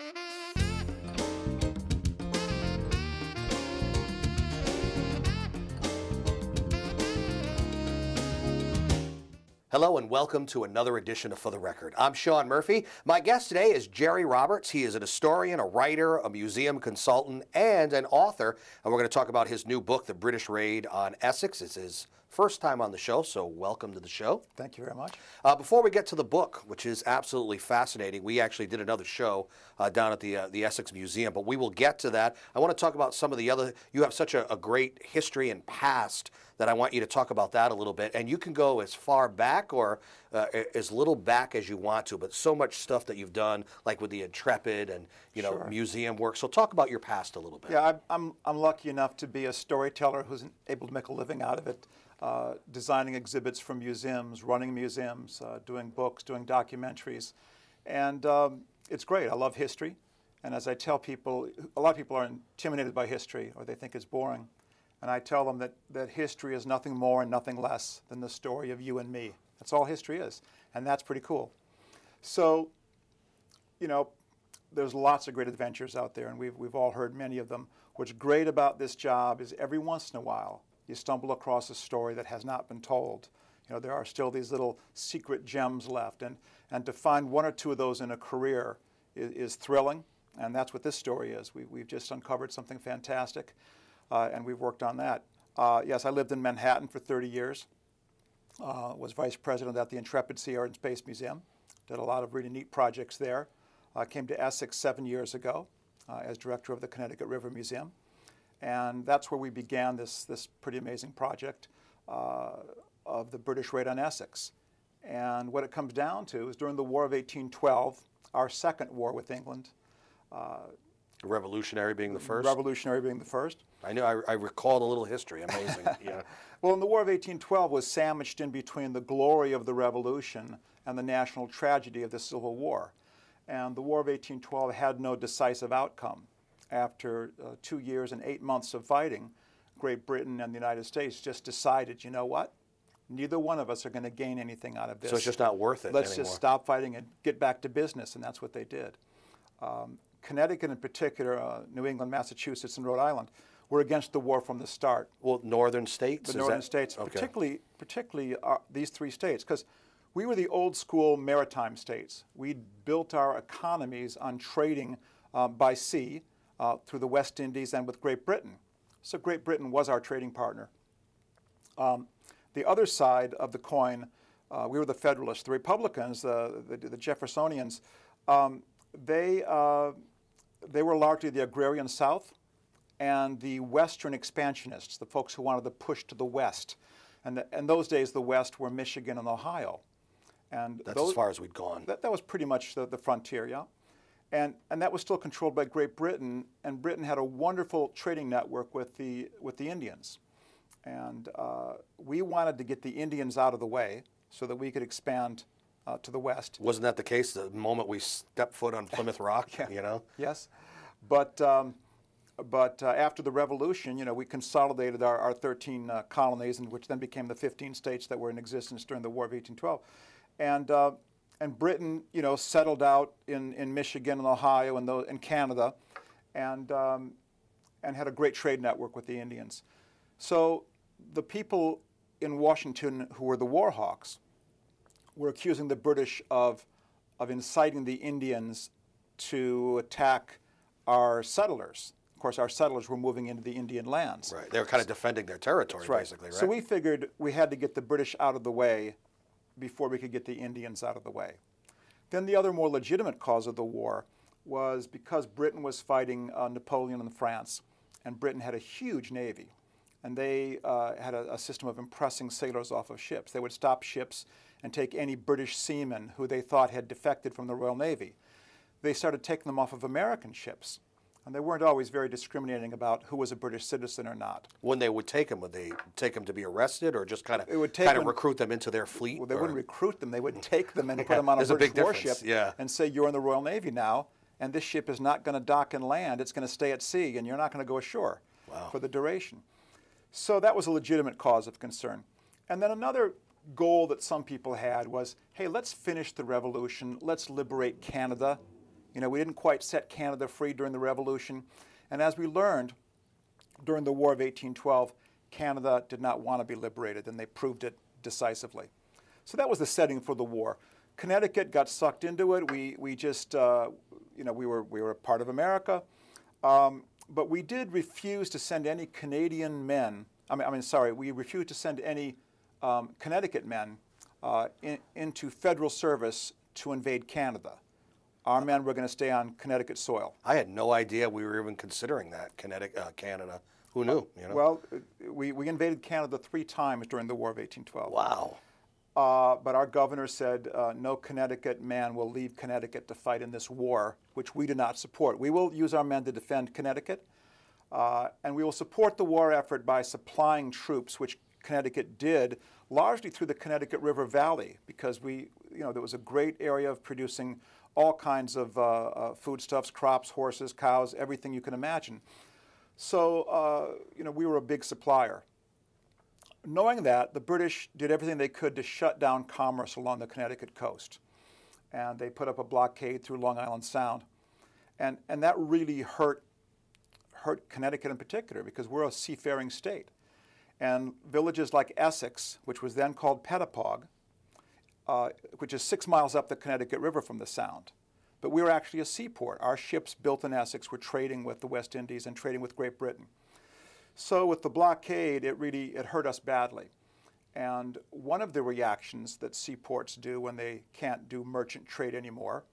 Hello and welcome to another edition of For the Record. I'm Sean Murphy. My guest today is Jerry Roberts. He is an historian, a writer, a museum consultant, and an author. And we're going to talk about his new book, The British Raid on Essex. It's his first time on the show, so welcome to the show. Thank you very much. Before we get to the book, which is absolutely fascinating, we actually did another show down at the Essex Museum, but we will get to that. I want to talk about some of the other, you have such a great history and past that I want you to talk about that a little bit. And you can go as far back or as little back as you want to, but so much stuff that you've done, like with the Intrepid and, you know, museum work. So talk about your past a little bit. Yeah, I'm lucky enough to be a storyteller who's able to make a living out of it. Designing exhibits for museums, running museums, doing books, doing documentaries. And it's great. I love history. And as I tell people, a lot of people are intimidated by history or they think it's boring. And I tell them that history is nothing more and nothing less than the story of you and me. That's all history is. And that's pretty cool. So, you know, there's lots of great adventures out there, and we've all heard many of them. What's great about this job is every once in a while, you stumble across a story that has not been told. You know, there are still these little secret gems left, and to find one or two of those in a career is thrilling, and that's what this story is. We've just uncovered something fantastic, and we've worked on that. Yes, I lived in Manhattan for 30 years, was vice president at the Intrepid Sea, Air and Space Museum, did a lot of really neat projects there. Came to Essex 7 years ago as director of the Connecticut River Museum. And that's where we began this pretty amazing project of the British Raid on Essex. And what it comes down to is during the War of 1812, our second war with England. Revolutionary being the first? Revolutionary being the first. I know, I recalled a little history, amazing. Yeah. Well, in the War of 1812 was sandwiched in between the glory of the Revolution and the national tragedy of the Civil War. And the War of 1812 had no decisive outcome. After 2 years and 8 months of fighting, Great Britain and the United States just decided, you know what? Neither one of us are going to gain anything out of this. So it's just not worth it Let's anymore. just stop fighting and get back to business, and that's what they did. Connecticut in particular, New England, Massachusetts, and Rhode Island were against the war from the start. Well, northern states? The northern states, okay. particularly these three states, because we were the old school maritime states. We built our economies on trading by sea, through the West Indies and with Great Britain. So Great Britain was our trading partner. The other side of the coin, we were the Federalists. The Republicans, the Jeffersonians, they were largely the agrarian South and the Western expansionists, the folks who wanted to push to the West. And in those days, the West were Michigan and Ohio. And that's as far as we'd gone. That was pretty much the frontier, yeah. And that was still controlled by Great Britain, and Britain had a wonderful trading network with the Indians. And we wanted to get the Indians out of the way so that we could expand to the west. Wasn't that the case the moment we stepped foot on Plymouth Rock, yeah. You know? Yes. But after the Revolution, you know, we consolidated our 13 colonies, which then became the 15 states that were in existence during the War of 1812. And Britain, you know, settled out in Michigan and Ohio and Canada, and had a great trade network with the Indians. So the people in Washington who were the war hawks were accusing the British of inciting the Indians to attack our settlers. Of course, our settlers were moving into the Indian lands. Right. They were kind of defending their territory, basically, right? So we figured we had to get the British out of the way before we could get the Indians out of the way. Then the other more legitimate cause of the war was because Britain was fighting Napoleon and France, and Britain had a huge navy, and they had a system of impressing sailors off of ships. They would stop ships and take any British seamen who they thought had defected from the Royal Navy. They started taking them off of American ships. And they weren't always very discriminating about who was a British citizen or not. When they would take them, would they take them to be arrested, or just kind of recruit them into their fleet? Well, they wouldn't recruit them. They would take them and put them on a British warship and say, you're in the Royal Navy now, and this ship is not going to dock and land. It's going to stay at sea, and you're not going to go ashore for the duration. So that was a legitimate cause of concern. And then another goal that some people had was, hey, let's finish the revolution. Let's liberate Canada. You know, we didn't quite set Canada free during the Revolution. And as we learned during the War of 1812, Canada did not want to be liberated, and they proved it decisively. So that was the setting for the war. Connecticut got sucked into it. We just, you know, we were a part of America. But we did refuse to send any Canadian men, we refused to send any Connecticut men into federal service to invade Canada. Our men were going to stay on Connecticut soil. I had no idea we were even considering that, Canada. Who knew? You know? Well, we invaded Canada 3 times during the War of 1812. Wow. But our governor said no Connecticut man will leave Connecticut to fight in this war, which we do not support. We will use our men to defend Connecticut, and we will support the war effort by supplying troops, which Connecticut did, largely through the Connecticut River Valley, because there was a great area of producing all kinds of foodstuffs, crops, horses, cows, everything you can imagine. So, we were a big supplier. Knowing that, the British did everything they could to shut down commerce along the Connecticut coast. And they put up a blockade through Long Island Sound. And that really hurt Connecticut in particular, because we're a seafaring state. And villages like Essex, which was then called Pettapauga, which is 6 miles up the Connecticut River from the Sound. But we were actually a seaport. Our ships built in Essex were trading with the West Indies and trading with Great Britain. So with the blockade, it hurt us badly. And one of the reactions that seaports do when they can't do merchant trade anymore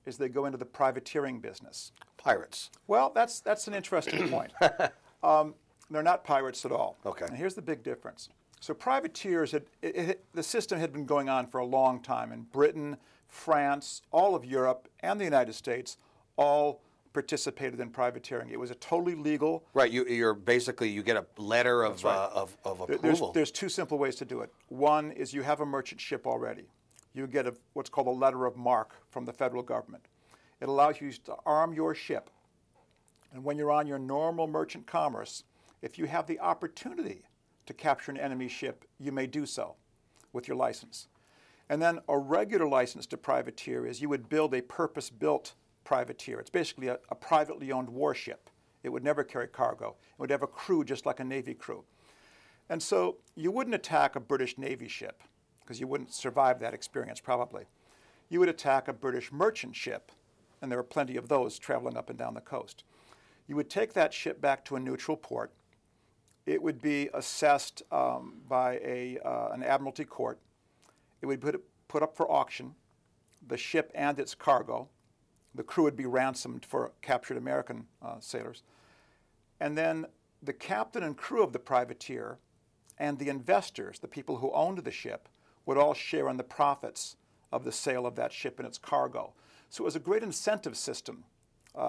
is they go into the privateering business. Pirates. Well, that's an interesting point. They're not pirates at all. Okay. And here's the big difference. So privateers, the system had been going on for a long time in Britain, France, all of Europe, and the United States, all participated in privateering. It was a totally legal. Right. You get a letter of approval. There's 2 simple ways to do it. One is you have a merchant ship already. You get what's called a letter of marque from the federal government. It allows you to arm your ship. And when you're on your normal merchant commerce, if you have the opportunity to capture an enemy ship, you may do so with your license. And then a regular license to privateer is you would build a purpose-built privateer. It's basically a privately owned warship. It would never carry cargo. It would have a crew just like a Navy crew. And so you wouldn't attack a British Navy ship, because you wouldn't survive that experience probably. You would attack a British merchant ship, and there were plenty of those traveling up and down the coast. You would take that ship back to a neutral port. It would be assessed by an admiralty court. It would be put up for auction, the ship and its cargo. The crew would be ransomed for captured American sailors. And then the captain and crew of the privateer and the investors, the people who owned the ship, would all share in the profits of the sale of that ship and its cargo. So it was a great incentive system.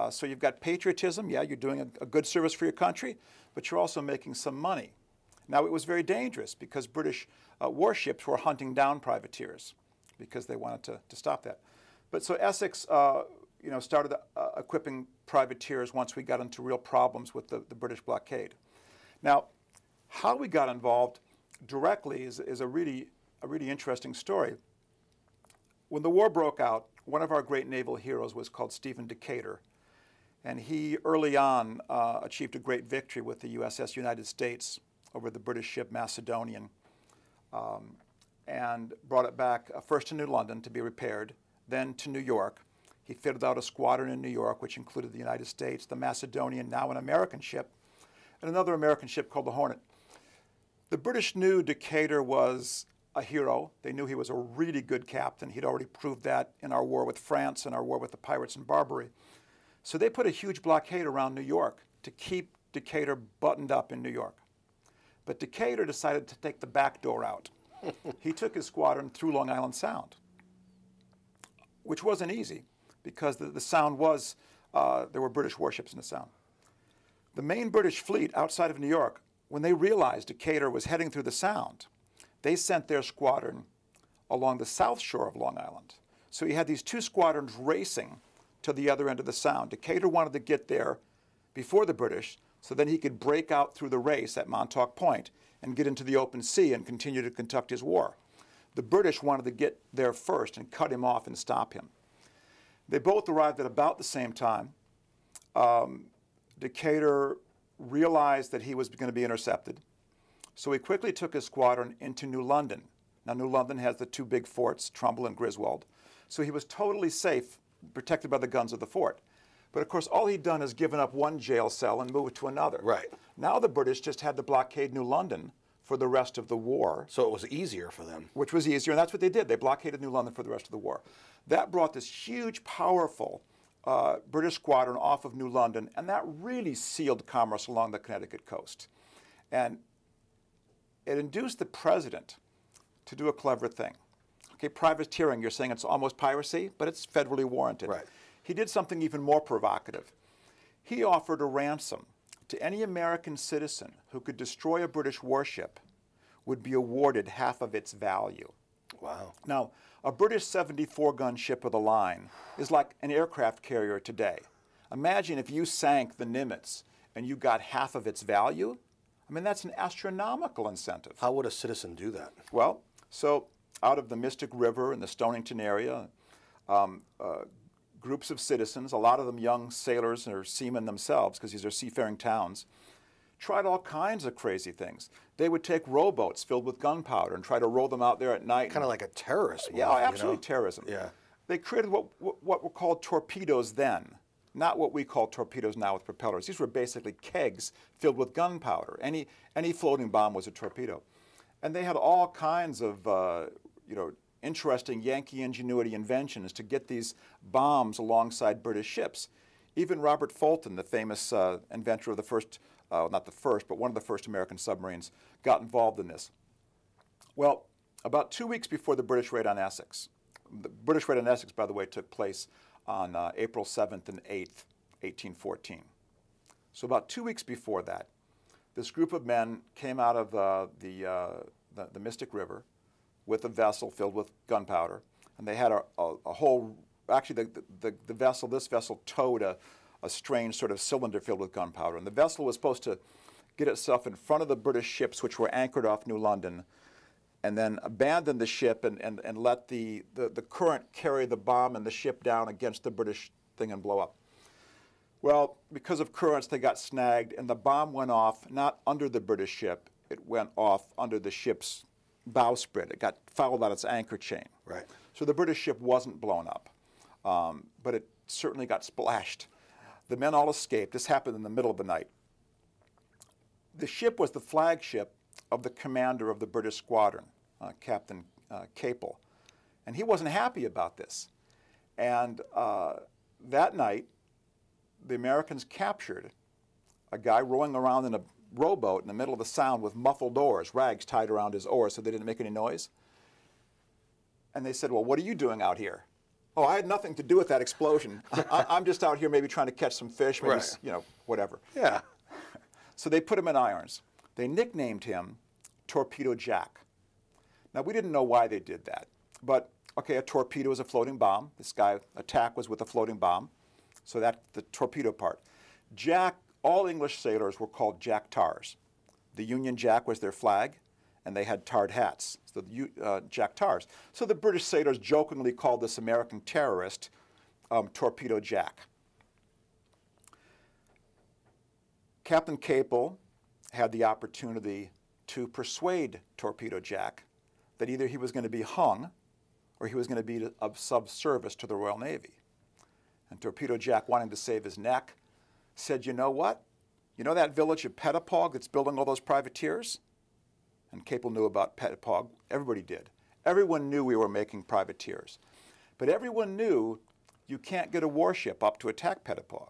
So you've got patriotism. Yeah, you're doing a good service for your country, but you're also making some money. Now, it was very dangerous because British warships were hunting down privateers because they wanted to stop that. But so Essex started equipping privateers once we got into real problems with the British blockade. Now, how we got involved directly is a really interesting story. When the war broke out, one of our great naval heroes was called Stephen Decatur. And he early on achieved a great victory with the USS United States over the British ship Macedonian, and brought it back first to New London to be repaired, then to New York. He fitted out a squadron in New York, which included the United States, the Macedonian, now an American ship, and another American ship called the Hornet. The British knew Decatur was a hero. They knew he was a really good captain. He'd already proved that in our war with France and our war with the pirates in Barbary. So they put a huge blockade around New York to keep Decatur buttoned up in New York. But Decatur decided to take the back door out. He took his squadron through Long Island Sound, which wasn't easy because the Sound was, there were British warships in the Sound. The main British fleet outside of New York, when they realized Decatur was heading through the Sound, they sent their squadron along the south shore of Long Island. So you had these 2 squadrons racing to the other end of the Sound. Decatur wanted to get there before the British so then he could break out through the race at Montauk Point and get into the open sea and continue to conduct his war. The British wanted to get there first and cut him off and stop him. They both arrived at about the same time. Decatur realized that he was going to be intercepted, so he quickly took his squadron into New London. Now, New London has the two big forts, Trumbull and Griswold, so he was totally safe, protected by the guns of the fort. But of course, all he'd done is given up one jail cell and moved to another. Right. Now the British just had to blockade New London for the rest of the war. So it was easier for them. Which was easier, and that's what they did. They blockaded New London for the rest of the war. That brought this huge, powerful British squadron off of New London, and that really sealed commerce along the Connecticut coast. And it induced the president to do a clever thing. Okay, privateering, you're saying it's almost piracy, but it's federally warranted. Right. He did something even more provocative. He offered a ransom to any American citizen who could destroy a British warship would be awarded half of its value. Wow. Now, a British 74-gun ship of the line is like an aircraft carrier today. Imagine if you sank the Nimitz and you got half of its value. I mean, that's an astronomical incentive. How would a citizen do that? Well, so out of the Mystic River and the Stonington area, groups of citizens, a lot of them young sailors or seamen themselves, because these are seafaring towns, tried all kinds of crazy things. They would take rowboats filled with gunpowder and try to row them out there at night. Kind of like a terrorist move, Yeah, absolutely, you know? terrorism. Yeah. They created what were called torpedoes then, not what we call torpedoes now with propellers. These were basically kegs filled with gunpowder. Any floating bomb was a torpedo. And they had all kinds of interesting Yankee ingenuity inventions to get these bombs alongside British ships. Even Robert Fulton, the famous inventor of the first, not the first, but one of the first American submarines, got involved in this. Well, about 2 weeks before the British raid on Essex, the British raid on Essex, by the way, took place on April 7th and 8th, 1814. So about 2 weeks before that, this group of men came out of the Mystic River with a vessel filled with gunpowder, and they had a whole, actually this vessel towed a strange sort of cylinder filled with gunpowder, and the vessel was supposed to get itself in front of the British ships which were anchored off New London, and then abandon the ship and let the current carry the bomb and the ship down against the British thing and blow up. Well, because of currents, they got snagged, and the bomb went off not under the British ship. It went off under the ship's bowsprit. It got fouled out its anchor chain. Right. So the British ship wasn't blown up, but it certainly got splashed. The men all escaped. This happened in the middle of the night. The ship was the flagship of the commander of the British squadron, Captain Capel, and he wasn't happy about this. And that night, the Americans captured a guy rowing around in a rowboat in the middle of the Sound with muffled oars, rags tied around his oars so they didn't make any noise. And they said, well, what are you doing out here? Oh, I had nothing to do with that explosion. I'm just out here maybe trying to catch some fish, maybe, Right. Whatever. Yeah. So they put him in irons. They nicknamed him Torpedo Jack. Now, we didn't know why they did that. But, okay, a torpedo is a floating bomb. This guy, attack was with a floating bomb. So that's the torpedo part. Jack, all English sailors were called Jack Tars. The Union Jack was their flag, and they had tarred hats, so the Jack Tars. So the British sailors jokingly called this American terrorist Torpedo Jack. Captain Capel had the opportunity to persuade Torpedo Jack that either he was going to be hung or he was going to be of subservice to the Royal Navy. And Torpedo Jack, wanting to save his neck, said, you know what? You know that village of Pettipog that's building all those privateers? And Capel knew about Pettipog. Everybody did. Everyone knew we were making privateers. But everyone knew you can't get a warship up to attack Pettipog,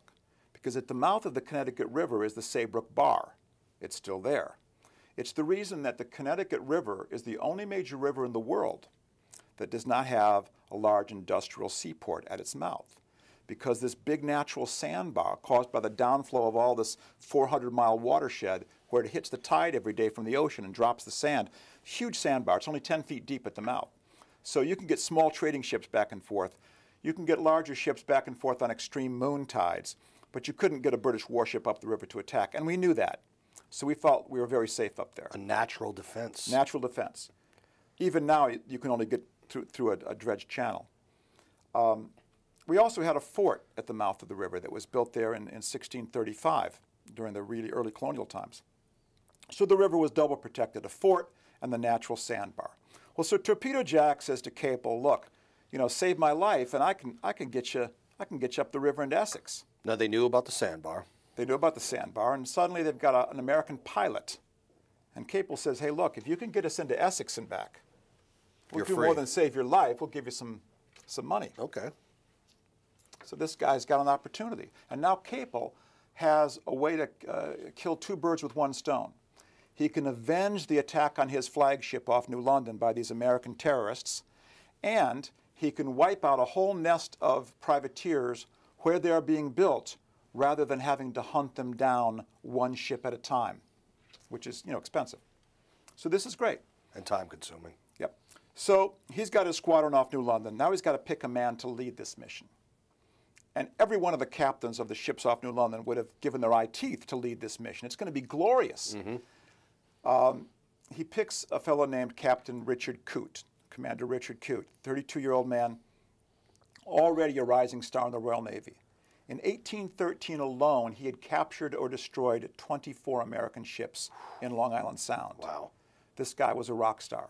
because at the mouth of the Connecticut River is the Saybrook Bar. It's still there. It's the reason that the Connecticut River is the only major river in the world that does not have a large industrial seaport at its mouth, because this big natural sandbar caused by the downflow of all this 400-mile watershed where it hits the tide every day from the ocean and drops the sand, huge sandbar. It's only 10 feet deep at the mouth. So you can get small trading ships back and forth. You can get larger ships back and forth on extreme moon tides, but you couldn't get a British warship up the river to attack, and we knew that. So we felt we were very safe up there. A natural defense. Natural defense. Even now, you can only get through a dredged channel. We also had a fort at the mouth of the river that was built there in 1635 during the really early colonial times. So the river was double protected, a fort and the natural sandbar. Well, so Torpedo Jack says to Capel, look, you know, save my life and I can get you up the river into Essex. Now, they knew about the sandbar. They knew about the sandbar, and suddenly they've got an American pilot. And Capel says, hey, look, if you can get us into Essex and back, we'll do more than save your life. We'll give you some money. Okay. So this guy's got an opportunity. And now Capel has a way to kill two birds with one stone. He can avenge the attack on his flagship off New London by these American terrorists, and he can wipe out a whole nest of privateers where they are being built rather than having to hunt them down one ship at a time, which is, you know, expensive. So this is great. And time-consuming. Yep. So he's got his squadron off New London. Now he's got to pick a man to lead this mission. And every one of the captains of the ships off New London would have given their eye teeth to lead this mission. It's going to be glorious. Mm-hmm. He picks a fellow named Captain Richard Coote, Commander Richard Coote, 32-year-old man, already a rising star in the Royal Navy. In 1813 alone, he had captured or destroyed 24 American ships in Long Island Sound. Wow. This guy was a rock star.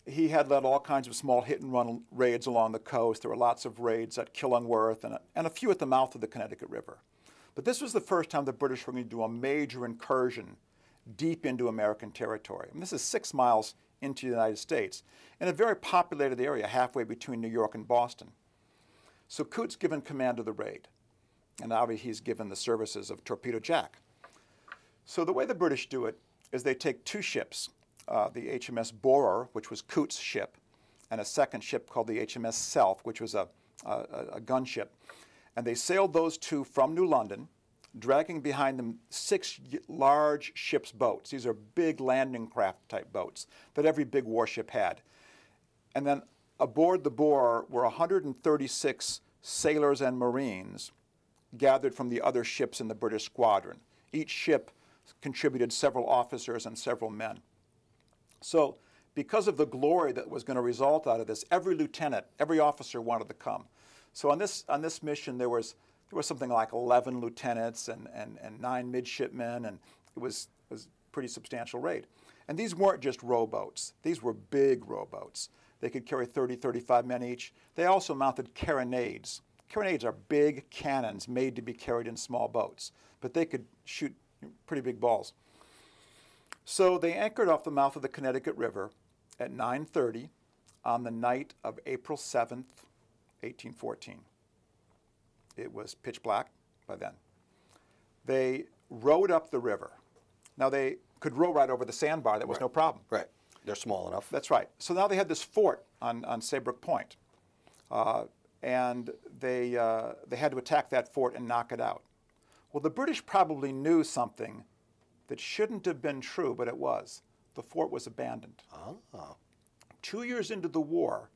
He had led all kinds of small hit-and-run raids along the coast. There were lots of raids at Killingworth and a few at the mouth of the Connecticut River. But this was the first time the British were going to do a major incursion deep into American territory. And this is 6 miles into the United States in a very populated area halfway between New York and Boston. So Coote's given command of the raid, and obviously he's given the services of Torpedo Jack. So the way the British do it is they take 2 ships, the HMS Borer, which was Coote's ship, and a second ship called the HMS Self, which was a gunship. And they sailed those 2 from New London, dragging behind them 6 large ship's boats. These are big landing craft type boats that every big warship had. And then aboard the Borer were 136 sailors and Marines gathered from the other ships in the British squadron. Each ship contributed several officers and several men. So because of the glory that was going to result out of this, every lieutenant, every officer wanted to come. So on this mission, there was something like 11 lieutenants and 9 midshipmen, and it was a pretty substantial raid. And these weren't just rowboats. These were big rowboats. They could carry 30, 35 men each. They also mounted carronades. Carronades are big cannons made to be carried in small boats, but they could shoot pretty big balls. So they anchored off the mouth of the Connecticut River at 9:30 on the night of April 7th, 1814. It was pitch black by then. They rowed up the river. Now they could row right over the sandbar. That was no problem. Right. They're small enough. That's right. So now they had this fort on Saybrook Point. And they had to attack that fort and knock it out. Well, the British probably knew something that shouldn't have been true, but it was. The fort was abandoned. Oh. 2 years into the war,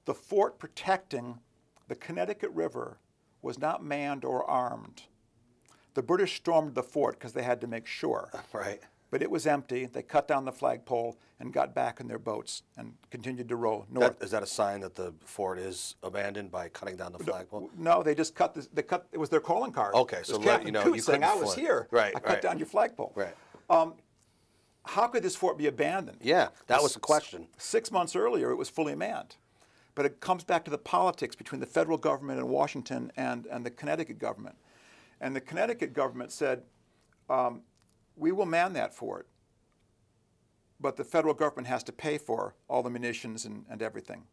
the fort protecting the Connecticut River was not manned or armed. The British stormed the fort because they had to make sure. Right. But it was empty. They cut down the flagpole and got back in their boats and continued to row north. Is that a sign that the fort is abandoned by cutting down the flagpole? No, they just cut. It was their calling card. Okay, so Captain you know, Coote you saying, couldn't "I was flip. here. Right, I cut down your flagpole." Right. How could this fort be abandoned? Yeah, that was the question. 6 months earlier, it was fully manned. But it comes back to the politics between the federal government in Washington and the Connecticut government. And the Connecticut government said, we will man that fort, but the federal government has to pay for all the munitions and everything.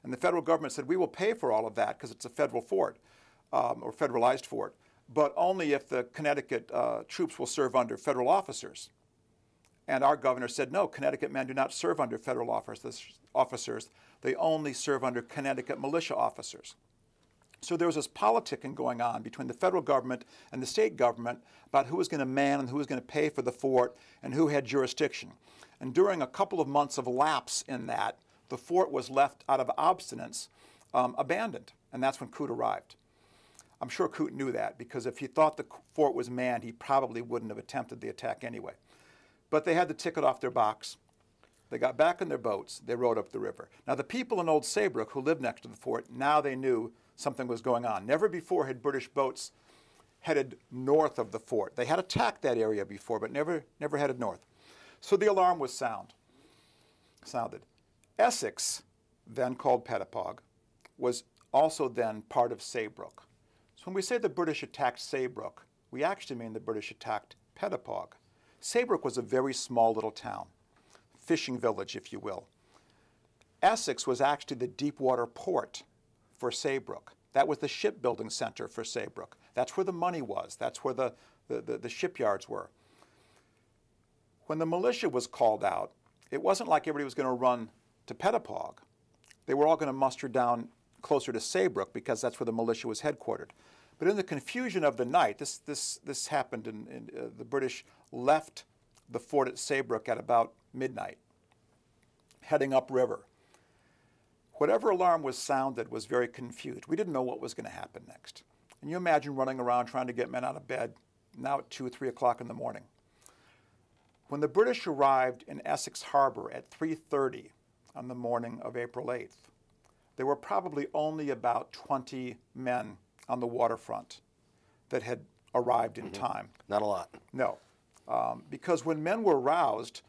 And the federal government said, we will pay for all of that because it's a federal fort, or federalized fort, but only if the Connecticut troops will serve under federal officers. And our governor said, no, Connecticut men do not serve under federal officers. They only serve under Connecticut militia officers. So there was this politicking going on between the federal government and the state government about who was going to man and who was going to pay for the fort and who had jurisdiction. And during a couple of months of lapse in that, the fort was left out of obstinance, abandoned. And that's when Coote arrived. I'm sure Coote knew that, because if he thought the fort was manned, he probably wouldn't have attempted the attack anyway. But they had the ticket off their box. They got back in their boats. They rowed up the river. Now, the people in Old Saybrook who lived next to the fort, now they knew something was going on. Never before had British boats headed north of the fort. They had attacked that area before, but never headed north. So the alarm was sounded. Essex, then called Pettipog, was also then part of Saybrook. So when we say the British attacked Saybrook, we actually mean the British attacked Pettipog. Saybrook was a very small little town, fishing village, if you will. Essex was actually the deep water port for Saybrook. That was the shipbuilding center for Saybrook. That's where the money was. That's where the shipyards were. When the militia was called out, it wasn't like everybody was going to run to Pettipog. They were all going to muster down closer to Saybrook because that's where the militia was headquartered. But in the confusion of the night, this happened, and the British left the fort at Saybrook at about midnight, heading upriver. Whatever alarm was sounded was very confused. We didn't know what was going to happen next. And you imagine running around trying to get men out of bed now at 2 or 3 o'clock in the morning. When the British arrived in Essex Harbor at 3:30 on the morning of April 8th, there were probably only about 20 men on the waterfront that had arrived in time. Not a lot. No, because when men were roused,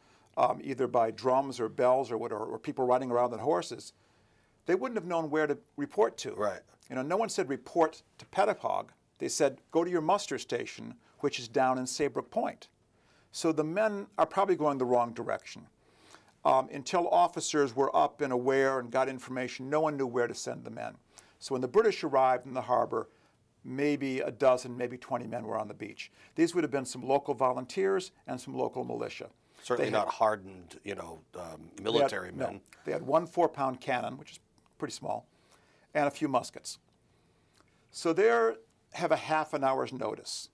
either by drums or bells or people riding around on horses, they wouldn't have known where to report to. Right. You know, no one said report to Pettipog. They said go to your muster station, which is down in Saybrook Point. So the men are probably going the wrong direction. Until officers were up and aware and got information, no one knew where to send the men. So when the British arrived in the harbor, maybe a dozen, maybe 20 men were on the beach. These would have been some local volunteers and some local militia. Certainly not hardened, military men. No, they had 1 4-pound cannon, which is pretty small, and a few muskets. So they have a half an hour's notice.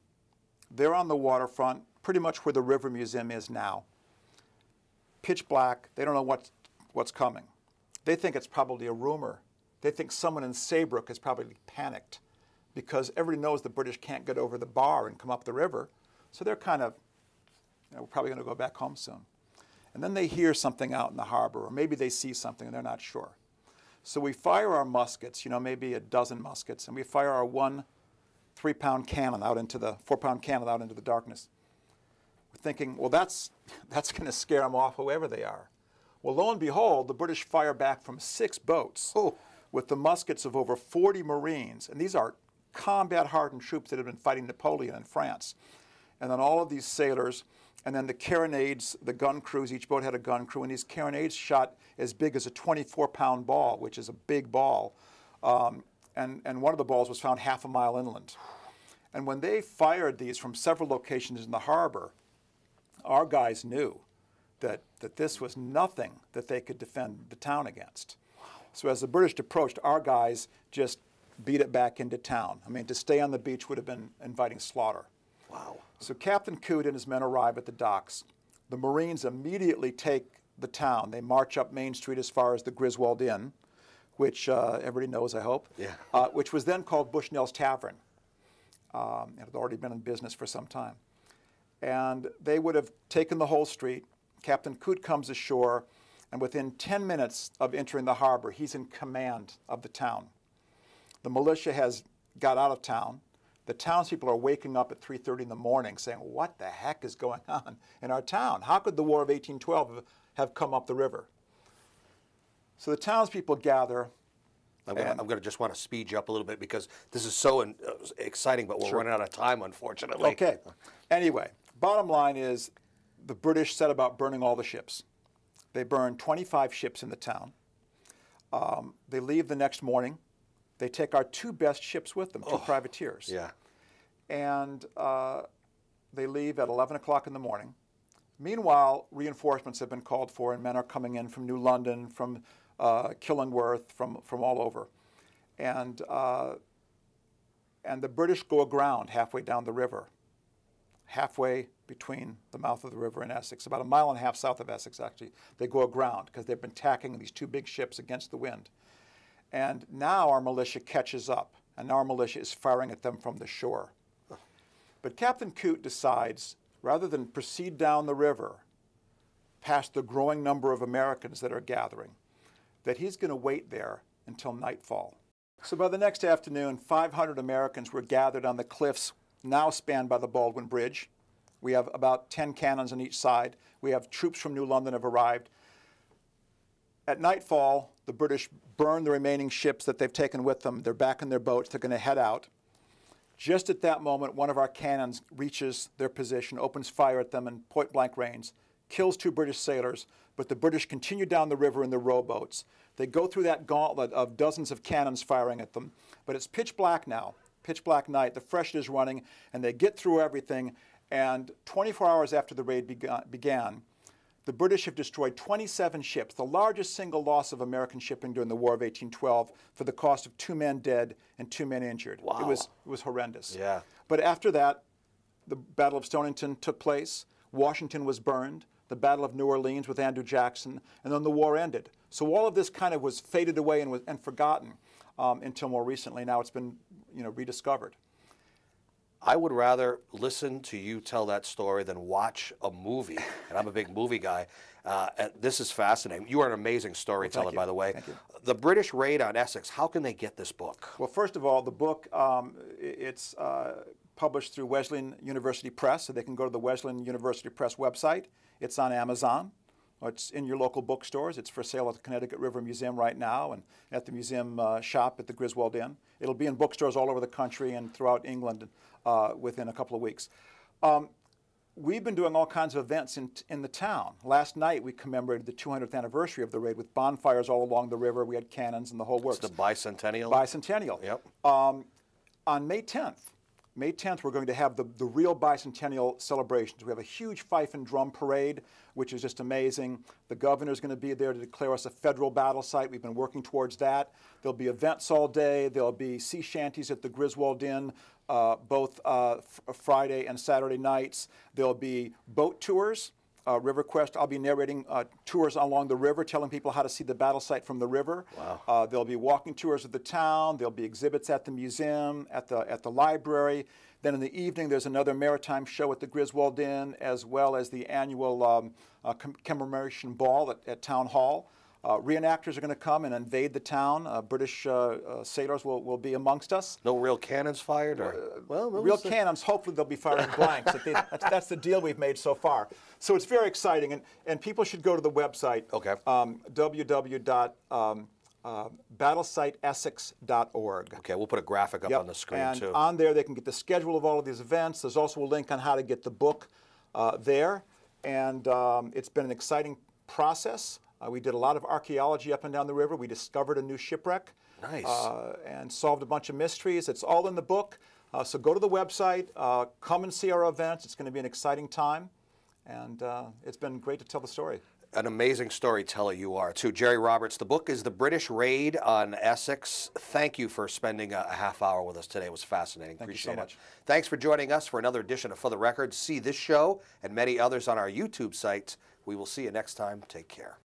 They're on the waterfront, pretty much where the River Museum is now. Pitch black. They don't know what's coming. They think it's probably a rumor. They think someone in Saybrook has probably panicked because everybody knows the British can't get over the bar and come up the river. So they're kind of, we're probably going to go back home soon. And then they hear something out in the harbor, or maybe they see something and they're not sure. So we fire our muskets, maybe a dozen muskets, and we fire our 1 3-pound cannon out into the 4-pound cannon out into the darkness. We're thinking, well, that's going to scare them off, whoever they are. Well, lo and behold, the British fire back from 6 boats with the muskets of over 40 Marines, and these are combat-hardened troops that had been fighting Napoleon in France. And then all of these sailors, and then the carronades, the gun crews, each boat had a gun crew, and these carronades shot as big as a 24-pound ball, which is a big ball. And one of the balls was found half a mile inland. And when they fired these from several locations in the harbor, our guys knew that this was nothing that they could defend the town against. So as the British approached, our guys just beat it back into town. I mean, to stay on the beach would have been inviting slaughter. Wow. So Captain Coote and his men arrive at the docks. The Marines immediately take the town. They march up Main Street as far as the Griswold Inn, which everybody knows, I hope, which was then called Bushnell's Tavern. It had already been in business for some time. And they would have taken the whole street. Captain Coote comes ashore, and within 10 minutes of entering the harbor, he's in command of the town. The militia has got out of town. The townspeople are waking up at 3:30 in the morning saying, what the heck is going on in our town? How could the War of 1812 have come up the river? So the townspeople gather. I'm going to just want to speed you up a little bit because this is so exciting, but we're running out of time, unfortunately. Okay. Anyway, bottom line is the British set about burning all the ships. They burned 25 ships in the town. They leave the next morning. They take our 2 best ships with them, 2 privateers. Yeah. And they leave at 11 o'clock in the morning. Meanwhile, reinforcements have been called for, and men are coming in from New London, from Killingworth, from all over. And the British go aground halfway down the river, halfway between the mouth of the river and Essex, about 1.5 miles south of Essex, actually. They go aground because they've been tacking these 2 big ships against the wind. And now our militia catches up, and our militia is firing at them from the shore. But Captain Coote decides, rather than proceed down the river past the growing number of Americans that are gathering, that he's going to wait there until nightfall. So by the next afternoon, 500 Americans were gathered on the cliffs now spanned by the Baldwin Bridge. We have about 10 cannons on each side. We have troops from New London have arrived. At nightfall, the British burn the remaining ships that they've taken with them. They're back in their boats. They're going to head out. Just at that moment, one of our cannons reaches their position, opens fire at them in point-blank range, kills 2 British sailors, but the British continue down the river in their rowboats. They go through that gauntlet of dozens of cannons firing at them, but it's pitch black now, pitch black night. The freshet is running, and they get through everything, and 24 hours after the raid began, the British have destroyed 27 ships, the largest single loss of American shipping during the War of 1812, for the cost of 2 men dead and 2 men injured. Wow. It was horrendous. Yeah. But after that, the Battle of Stonington took place. Washington was burned. The Battle of New Orleans with Andrew Jackson, and then the war ended. So all of this kind of was faded away and forgotten until more recently. Now it's been, rediscovered. I would rather listen to you tell that story than watch a movie, and I'm a big movie guy. And this is fascinating. You are an amazing storyteller, by the way. Thank you. The British raid on Essex, how can they get this book? Well, first of all, the book, it's published through Wesleyan University Press, so they can go to the Wesleyan University Press website. It's on Amazon. It's in your local bookstores. It's for sale at the Connecticut River Museum right now and at the museum shop at the Griswold Inn. It'll be in bookstores all over the country and throughout England within a couple of weeks. We've been doing all kinds of events in the town. Last night we commemorated the 200th anniversary of the raid with bonfires all along the river. We had cannons and the whole works. It's the bicentennial? Bicentennial. Yep. On May 10th, we're going to have the real bicentennial celebrations. We have a huge fife and drum parade, which is just amazing. The governor's going to be there to declare us a federal battle site. We've been working towards that. There'll be events all day. There'll be sea shanties at the Griswold Inn, both Friday and Saturday nights. There'll be boat tours. River Quest, I'll be narrating tours along the river, telling people how to see the battle site from the river. Wow. There'll be walking tours of the town. There'll be exhibits at the museum, at the library. Then in the evening, there's another maritime show at the Griswold Inn, as well as the annual commemoration ball at Town Hall. Reenactors are going to come and invade the town. British sailors will be amongst us. No real cannons fired? Or? Real cannons, hopefully they'll be firing blanks. That's the deal we've made so far. So it's very exciting, and people should go to the website, Okay. www.battlesiteessex.org. Okay, we'll put a graphic up on the screen, and too. on there they can get the schedule of all of these events. There's also a link on how to get the book there, and it's been an exciting process. We did a lot of archaeology up and down the river. We discovered a new shipwreck. Nice. And solved a bunch of mysteries. It's all in the book. So go to the website, come and see our events. It's going to be an exciting time. And it's been great to tell the story. An amazing storyteller you are, too. Jerry Roberts, the book is The British Raid on Essex. Thank you for spending a half hour with us today. It was fascinating. Thank Appreciate you so it. much. Thanks for joining us for another edition of For the Record. See this show and many others on our YouTube site. We will see you next time. Take care.